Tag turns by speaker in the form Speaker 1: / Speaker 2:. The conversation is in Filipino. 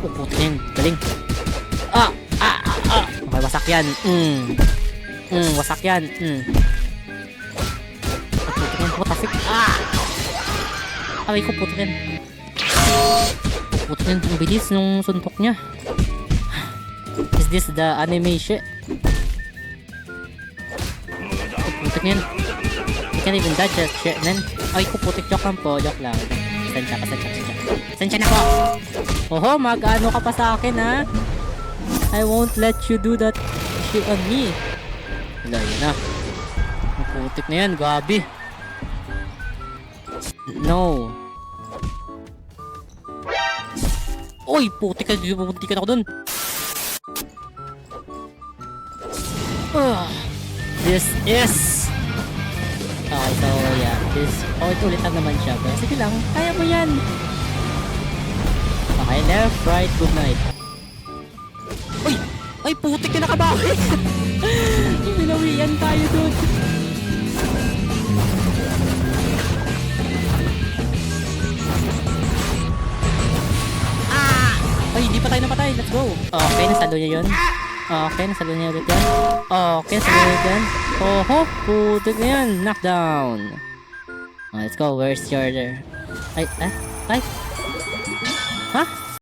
Speaker 1: Puputin yan. Galing. Okay, wasak yan. Wasak yan. Puputin yan. What the fuck? Aray ko, puputin yan. Puputin yan. Ang bilis nung suntok niya. Is this the animation? Puputin yan. You can't even dodge that shit, man. Ay ko, putik. Joke lang po. Joke lang. Pasensya na po. Oho, mag-ano ka pa sa akin, ha? I won't let you do that shit on me. Wala, yun na. Putik na yan, gabi. No. Uy, putik ka ako dun. This is... Okay, so yeah, ulit lang naman siya. Pero sige lang, kaya mo yan. Okay, left, right, good night. Uy! Ay, putik na nakabawi! Binawian tayo dun. Ay, hindi pa tayo napatay. Let's go. Okay, nasalo niya yun. Okay, nasalo niya ulit yan. Okay, nasalo niya ulit yan. Oho, putik na yan. Knockdown. Let's go. Where's your... Ay. Ha?